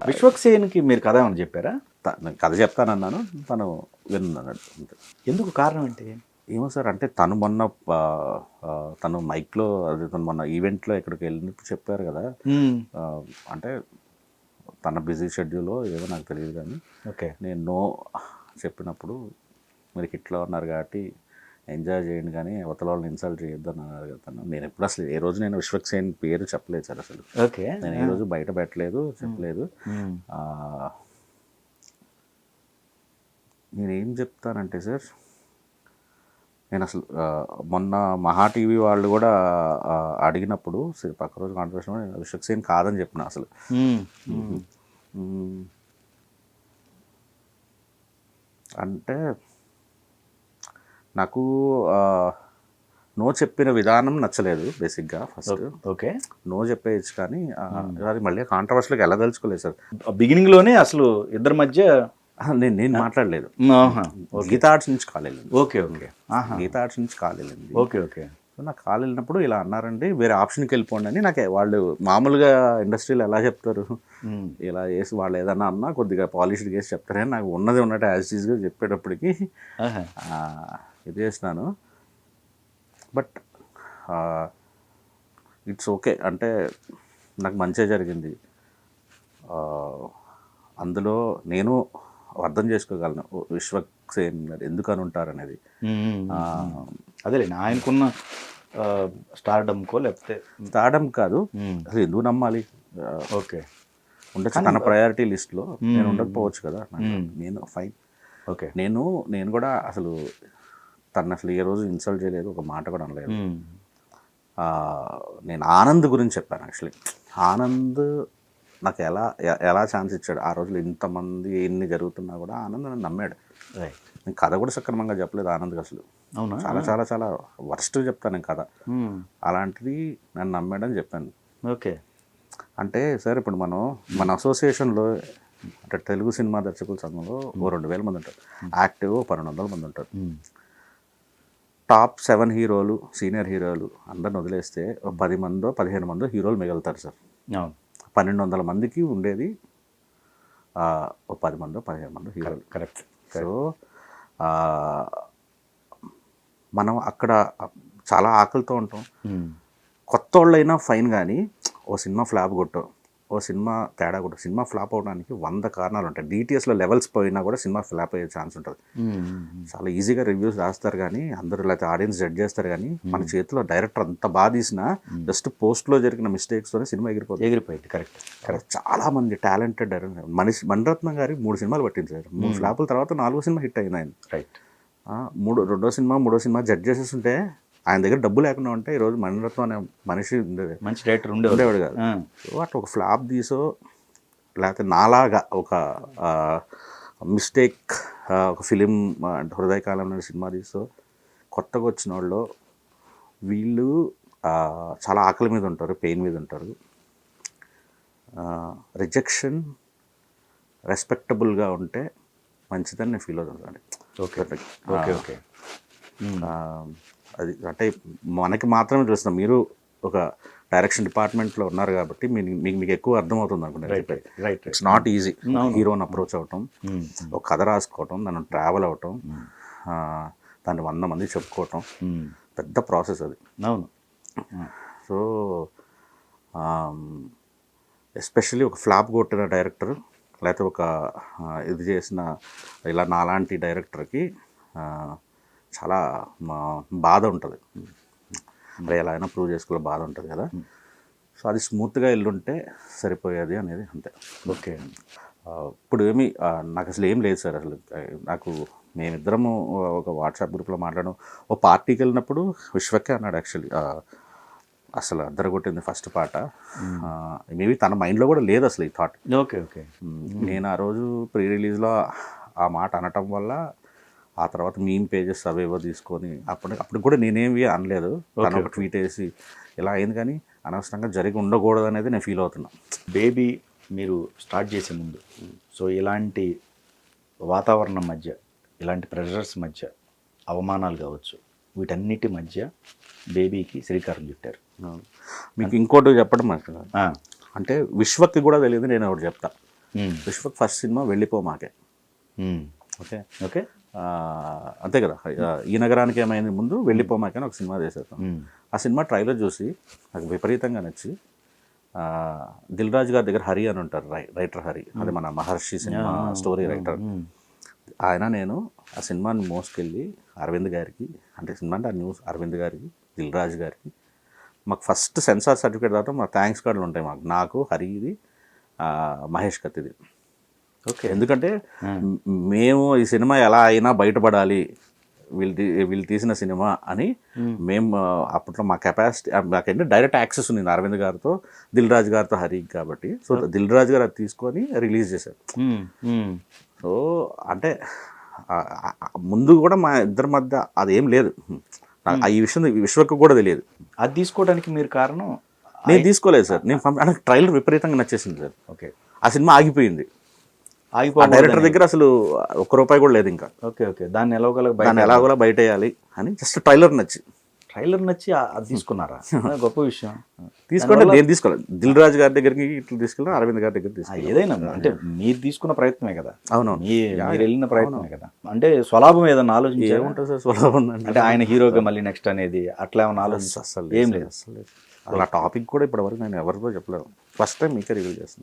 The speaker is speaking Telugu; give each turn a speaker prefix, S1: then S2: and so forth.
S1: విశ్వక్ సేన్కి మీరు కథ ఏమని చెప్పారా?
S2: నేను కథ చెప్తానన్నాను, తను విన్నాడు.
S1: ఎందుకు కారణం ఏంటి?
S2: ఏమో సార్, అంటే తను మొన్న తను మైక్లో అది తను మొన్న ఈవెంట్లో ఎక్కడికి వెళ్ళినప్పుడు చెప్పారు కదా, అంటే తన బిజీ షెడ్యూల్లో ఏదో నాకు తెలియదు కానీ
S1: ఓకే
S2: నేను నో చెప్పినప్పుడు మీరు హిట్లో ఉన్నారు కాబట్టి ఎంజాయ్ చేయండి కానీ అవతల వాళ్ళని ఇన్సల్ట్ చేయొద్దు అని అన్నారు కదా తను. నేను ఎప్పుడు అసలు ఏ రోజు నేను విశ్వక్ సేన్ పేరు చెప్పలేదు సార్ అసలు.
S1: ఓకే
S2: నేను ఏ రోజు బయట పెట్టలేదు, చెప్పలేదు. నేనేం చెప్తానంటే సార్, నేను అసలు మొన్న మహా టీవీ వాళ్ళు కూడా అడిగినప్పుడు పక్క రోజు కాంట్రవర్షన్ విశ్వక్ సేన్ కాదని చెప్పిన అసలు. అంటే నాకు నో చెప్పిన విధానం నచ్చలేదు బేసిక్గా. ఫస్ట్
S1: ఓకే
S2: నో చెప్పేయచ్చు కానీ అది మళ్ళీ కాంట్రవర్సీలోకి వెళ్ళదలుచుకోలేదు సార్.
S1: బిగినింగ్లోనే అసలు ఇద్దరి మధ్య
S2: నేను మాట్లాడలేదు. గీతా ఆర్ట్స్ నుంచి కాల్ వెళ్ళింది.
S1: ఓకే ఓకే
S2: గీతా ఆర్ట్స్ నుంచి కాల్ వెళ్ళింది.
S1: ఓకే ఓకే
S2: సో నాకు కాల్ వెళ్ళినప్పుడు ఇలా అన్నారండి, వేరే ఆప్షన్కి వెళ్ళిపోండి అని. నాకు వాళ్ళు మామూలుగా ఇండస్ట్రీలో ఎలా చెప్తారు, ఇలా చేసి వాళ్ళు ఏదన్నా అన్నా కొద్దిగా పాలిష్డ్ చేసి చెప్తారని నాకు ఉన్నది ఉన్నట్టు యాజ్ ఈజ్గా చెప్పేటప్పటికి ఇది చేసినాను. బట్ ఇట్స్ ఓకే, అంటే నాకు మంచిగా జరిగింది. అందులో నేను అర్థం చేసుకోగలను విశ్వక్ సేన్ ఎందుకు అని ఉంటారనేది.
S1: అదేలే ఆయనకున్న స్టార్డమ్కో లేకపోతే
S2: స్టార్డమ్ కాదు, అసలు ఎందుకు నమ్మాలి.
S1: ఓకే
S2: ఉండొచ్చు తన ప్రయారిటీ లిస్ట్లో, నేను ఉండకపోవచ్చు కదా. నేను ఫైన్.
S1: ఓకే
S2: నేను కూడా అసలు తను అసలు ఏ రోజు ఇన్సల్ట్ చేయలేదు, ఒక మాట కూడా అనలేదు. నేను ఆనంద్ గురించి చెప్పాను యాక్చువల్లీ. ఆనంద్ నాకు ఎలా ఛాన్స్ ఇచ్చాడు ఆ రోజులు, ఇంతమంది ఎన్ని జరుగుతున్నా కూడా ఆనంద్ నన్ను నమ్మాడు. నేను కథ కూడా సక్రమంగా చెప్పలేదు ఆనంద్కి అసలు.
S1: అవునా?
S2: చాలా చాలా చాలా వర్స్ట్ చెప్తాను నేను కథ. అలాంటిది నన్ను నమ్మాడని చెప్పాను.
S1: ఓకే
S2: అంటే సార్ ఇప్పుడు మన అసోసియేషన్లో అంటే తెలుగు సినిమా దర్శకుల సంఘంలో 2000 మంది ఉంటారు, యాక్టివ్ 1200 మంది ఉంటారు. టాప్ 7 హీరోలు, సీనియర్ హీరోలు అందరిని వదిలేస్తే 10 మందో 15 మందో హీరోలు మిగులుతారు సార్. 1200 మందికి ఉండేది 10 మందో 15 మందో హీరోలు.
S1: కరెక్ట్.
S2: సో మనం అక్కడ చాలా ఆకలితో ఉంటాం. కొత్త వాళ్ళైనా ఫైన్, కానీ ఓ సినిమా ఫ్లాప్ కొట్టో, ఓ సినిమా తేడా కొట్టో, సినిమా ఫ్లాప్ అవడానికి 100 కారణాలు ఉంటాయి. డిటిఎస్లో లెవెల్స్ పోయినా కూడా సినిమా ఫ్లాప్ అయ్యే ఛాన్స్ ఉంటుంది. చాలా ఈజీగా రివ్యూస్ రాస్తారు కానీ అందరూ, లేకపోతే ఆడియన్స్ జడ్జ్ చేస్తారు కానీ మన చేతిలో డైరెక్టర్ అంత బాగా తీసినా జస్ట్ పోస్ట్లో జరిగిన మిస్టేక్స్తోనే సినిమా ఎగిరిపోయింది.
S1: కరెక్ట్.
S2: చాలా మంది టాలెంటెడ్ డైరెక్టర్ మణిరత్నం గారి 3 సినిమాలు పట్టింది సార్. 3 ఫ్లాపుల తర్వాత 4వ సినిమా హిట్ అయింది ఆయన.
S1: రైట్.
S2: రెండో సినిమా జడ్జ్ చేసేస్తుంటే ఆయన దగ్గర డబ్బు లేకుండా ఉంటే ఈరోజు మణిరత్నం అనే మనిషి ఉండేది,
S1: మంచి డైరెక్టర్ ఉండేవాడు కాదు.
S2: సో అట్లా ఒక ఫ్లాప్ తీసో, లేకపోతే నాలాగా ఒక మిస్టేక్ ఒక ఫిలిం అంటే హృదయకాలం అనే సినిమా తీసో కొత్తగా వచ్చిన వాళ్ళు వీళ్ళు చాలా ఆకలి మీద ఉంటారు, పెయిన్ మీద ఉంటారు. రిజెక్షన్ రెస్పెక్టబుల్గా ఉంటే మంచిదని నేను ఫీల్ అవుతాను.
S1: ఓకే ఓకే ఓకే
S2: అది అంటే మనకి మాత్రమే చూస్తున్నాం. మీరు ఒక డైరెక్షన్ డిపార్ట్మెంట్లో ఉన్నారు కాబట్టి మీకు ఎక్కువ అర్థమవుతుంది అనుకుంటే. ఇట్స్ నాట్ ఈజీ హీరోని అప్రోచ్ అవటం, ఒక కథ రాసుకోవటం, దాన్ని ట్రావెల్ అవటం, దాన్ని 100 మంది చెప్పుకోవటం పెద్ద ప్రాసెస్ అది.
S1: అవును.
S2: సో ఎస్పెషల్లీ ఒక ఫ్లాప్ కొట్టిన డైరెక్టర్, లేకపోతే ఒక ఇది చేసిన ఇలా నాలాంటి డైరెక్టర్కి చాలా బాధ ఉంటుంది. మరి ఎలా అయినా ప్రూవ్ చేసుకోవాలి, బాధ ఉంటుంది కదా. సో అది స్మూత్గా వెళ్ళుంటే సరిపోయేది అనేది అంతే.
S1: ఓకే.
S2: ఇప్పుడు నాకు అసలు ఏం లేదు సార్. అసలు నాకు మేమిద్దరము ఒక వాట్సాప్ గ్రూప్లో మాట్లాడడం, ఓ పార్టీకి వెళ్ళినప్పుడు విశ్వకే అన్నాడు యాక్చువల్లీ, అసలు అద్దరగొట్టింది ఫస్ట్ పాట. మేబీ తన మైండ్లో కూడా లేదు అసలు ఈ థాట్.
S1: Okay okay.
S2: నేను ఆ రోజు ప్రీ రిలీజ్లో ఆ మాట అనటం వల్ల ఆ తర్వాత మీమ్ పేజెస్ అవేవో తీసుకొని అప్పుడు కూడా నేనేమి అనలేదు. తను ఒక ట్వీట్ వేసి ఇలా అయింది, కానీ అనవసరంగా జరిగి ఉండకూడదు అనేది నేను ఫీల్ అవుతున్నాను.
S1: బేబీ మీరు స్టార్ట్ చేసే ముందు సో ఇలాంటి వాతావరణం మధ్య, ఇలాంటి ప్రెషర్స్ మధ్య, అవమానాలు కావచ్చు, వీటన్నిటి మధ్య బేబీకి శ్రీకారం చుట్టారు.
S2: మీకు ఇంకోటి చెప్పడం అంటే విశ్వక్కి కూడా తెలియదు, నేను ఒకటి చెప్తా. విశ్వక్ ఫస్ట్ సినిమా వెళ్ళిపోమాకే. Okay,
S1: okay.
S2: అంతే కదా. ఈ నగరానికి ఏమైంది ముందు వెళ్ళిపోమాకే అని ఒక సినిమా చేసేస్తాం. ఆ సినిమా ట్రైలర్ చూసి నాకు విపరీతంగా నచ్చి దిల్ రాజు గారి దగ్గర హరి అని ఉంటారు, రైటర్ హరి, అది మన మహర్షి సినిమా స్టోరీ రైటర్. ఆయన నేను ఆ సినిమాని మోసుకెళ్ళి అరవింద్ గారికి, అంటే సినిమా అంటే ఆ న్యూస్ అరవింద్ గారికి, దిల్ రాజు గారికి, మాకు ఫస్ట్ సెన్సార్ సర్టిఫికేట్ తర్వాత మా థ్యాంక్స్ కార్డులు ఉంటాయి మాకు, నాకు, హరిది, మహేష్ కత్తిది. ఓకే, ఎందుకంటే మేము ఈ సినిమా ఎలా అయినా బయటపడాలి, వీళ్ళు తీసిన సినిమా అని మేము అప్పట్లో మా కెపాసిటీ, మాకంటే డైరెక్ట్ యాక్సెస్ ఉంది అరవింద్ గారితో, దిల్ రాజు గారితో, హరికి, కాబట్టి సో దిల్ రాజు గారు అది తీసుకొని రిలీజ్ చేశారు. సో అంటే ముందు కూడా మా ఇద్దరి మధ్య అదేం లేదు, ఈ విషయం విశ్వకు కూడా తెలియదు.
S1: అది తీసుకోవడానికి మీరు కారణం?
S2: నేను తీసుకోలేదు సార్, నాకు ట్రైలర్ విపరీతంగా నచ్చేసింది సార్.
S1: ఓకే,
S2: ఆ సినిమా ఆగిపోయింది, డైరెక్టర్ దగ్గర అసలు ₹1 కూడా లేదు ఇంకా.
S1: ఓకే ఓకే, దాన్ని
S2: ఎలాగోలా బయట వేయాలి అని జస్ట్ ట్రైలర్ నచ్చి
S1: అది తీసుకున్నారా? గొప్ప విషయం.
S2: తీసుకోండి, నేను తీసుకోలేదు, దిల్ రాజు గారి దగ్గరికి ఇట్లా తీసుకెళ్ళి అరవింద్ గారి దగ్గర తీసుకెళ్ళి.
S1: ఏదైనా అంటే మీరు తీసుకున్న ప్రయత్నమే కదా.
S2: అవునవును,
S1: మీరు వెళ్ళిన ప్రయత్నమే కదా. అంటే స్వలాభం ఏదన్నా ఆలోచించి
S2: ఏముంటుంది సార్ స్వలాభం
S1: అంటే ఆయన హీరోగా మళ్ళీ నెక్స్ట్ అనేది అట్లా ఏమన్నా ఆలోచించి?
S2: అసలు
S1: ఏం లేదు.
S2: అసలు ఆ టాపిక్ కూడా ఇప్పటివరకు నేను ఎవరితో చెప్పలేదు, ఫస్ట్ టైం మీకే రివీల్ చేస్తున్నాను.